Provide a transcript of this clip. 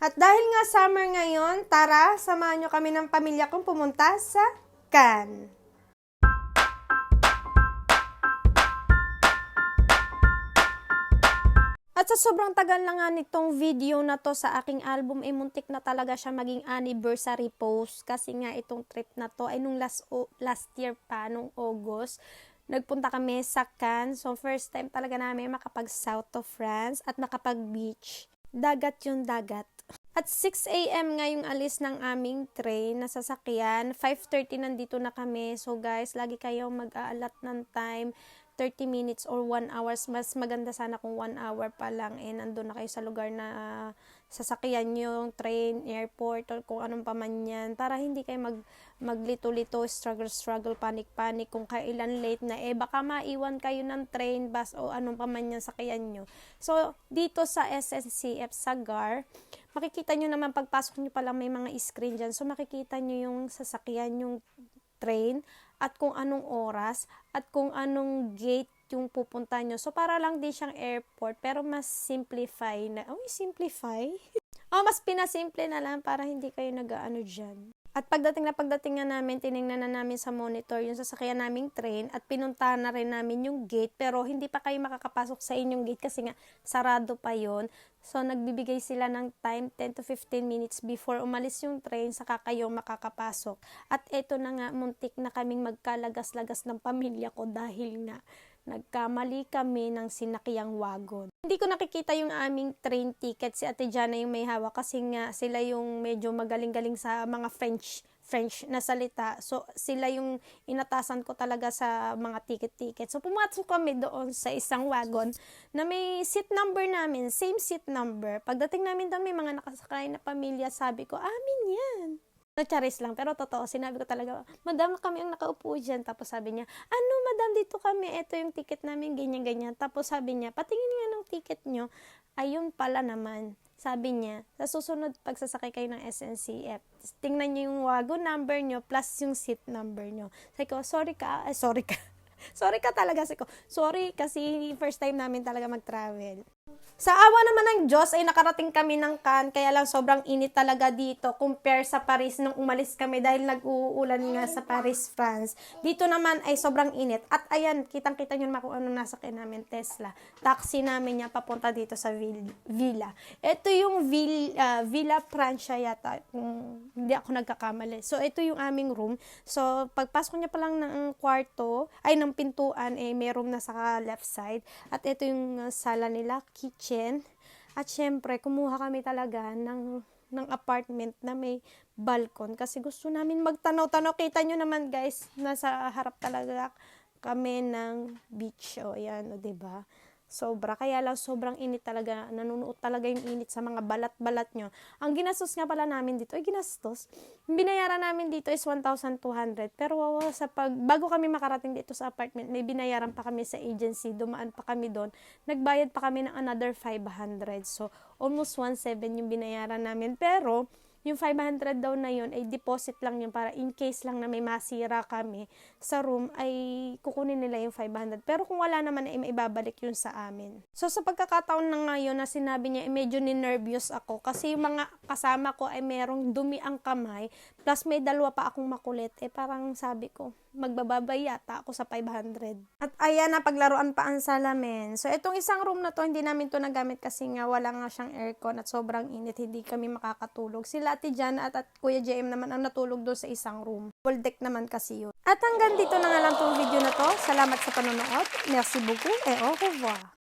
At dahil nga summer ngayon, tara, samahan nyo kami ng pamilya kong pumunta sa Cannes. At sa sobrang tagal na nga nitong video na to sa aking album, muntik na talaga siya maging anniversary post. Kasi nga itong trip na to ay nung last year pa, nung August. Nagpunta kami sa Cannes. So first time talaga namin makapag South of France at makapag beach. Dagat yung dagat. At 6 AM nga yung alis ng aming train na sasakyan. 5:30 nandito na kami. So guys, lagi kayong mag-aalat ng time. 30 minutes or 1 hours. Mas maganda sana kung 1 hour pa lang. Nandun na kayo sa lugar na sasakyan yung train, airport, or kung anong pa man yan. Para hindi kayo maglito-lito, struggle, panic kung kailan late na. Baka maiwan kayo ng train, bus, o anong pa man yan sakyan nyo. So, dito sa SNCF Sagar, makikita nyo naman pagpasok nyo palang may mga screen dyan. So, makikita nyo yung sasakyan, yung train, at kung anong oras, at kung anong gate yung pupunta nyo. So, para lang din siyang airport, pero mas simplify na. Simplify? Mas pinasimple na lang para hindi kayo nag-ano dyan. At pagdating nga namin, tinignan na namin sa monitor yung sasakyan naming train at pinuntahan na rin namin yung gate, pero hindi pa kayo makakapasok sa inyong gate kasi nga sarado pa yon. So nagbibigay sila ng time 10 to 15 minutes before umalis yung train, saka kayo makakapasok. At eto na nga, muntik na kaming magkalagas-lagas ng pamilya ko dahil nga nagkamali kami ng sinakyang wagon. Hindi ko nakikita yung aming train ticket. Si Ate Jana yung may hawak kasi nga sila yung medyo magaling-galing sa mga French na salita. So, sila yung inatasan ko talaga sa mga ticket. So, pumasok kami doon sa isang wagon na may seat number namin, same seat number. Pagdating namin doon, may mga nakasakay na pamilya. Sabi ko, amin yan. Charis lang, pero totoo, sinabi ko talaga, madam, kami ang nakaupo dyan. Tapos sabi niya, ano madam, dito kami, eto yung ticket namin, ganyan. Tapos sabi niya, patingin nga ng ticket nyo. Ayun pala naman, sabi niya, sa susunod pagsasakay kayo ng SNCF, tingnan nyo yung wagon number nyo plus yung seat number nyo. Sabi ko, sorry ka. Sorry ka talaga. Sabi ko, sorry kasi first time namin talaga mag-travel. Sa awa naman ng Diyos ay nakarating kami ng Cannes, kaya lang sobrang init talaga dito compare sa Paris nung umalis kami dahil nag-uulan nga sa Paris, France. Dito naman ay sobrang init. At ayan, kitang-kita nyo naman kung ano nasakyan namin, Tesla. Taxi namin niya papunta dito sa villa. Ito yung Villa Francia yata, kung hindi ako nagkakamali. So, ito yung aming room. So, pagpasok niya pa lang ng kwarto, ay ng pintuan, may room na sa left side. At ito yung sala nila, kitchen. At syempre, kumuha kami talaga ng apartment na may balcon kasi gusto namin magtanaw-tanaw. Kita nyo naman guys, nasa harap talaga kami ng beach. Ayan, diba? Sobra. Kaya lang sobrang init talaga. Nanunuot talaga yung init sa mga balat-balat nyo. Ang ginastos nga pala namin dito, ginastos. Yung binayaran namin dito is 1,200. Pero bago kami makarating dito sa apartment, may binayaran pa kami sa agency. Dumaan pa kami doon. Nagbayad pa kami ng another 500. So, almost 1,700 yung binayaran namin. Pero, yung 500 daw na yun ay deposit lang yun para in case lang na may masira kami sa room ay kukunin nila yung 500. Pero kung wala naman ay maibabalik yun sa amin. So sa pagkakataon na ngayon na sinabi niya medyo ni-nervous ako kasi yung mga kasama ko ay merong dumi ang kamay plus may dalawa pa akong makulit. Parang sabi ko magbababay yata ako sa 500. At ayan na, paglaruan pa ang salamin. So itong isang room na to hindi namin to nagamit kasi nga wala nga siyang aircon at sobrang init, hindi kami makakatulog. Sila Ate Jan at Kuya JM naman ang natulog doon sa isang room. Full deck naman kasi yun. At hanggang dito na nga lang tong video na to. Salamat sa panonood. Merci beaucoup et au revoir.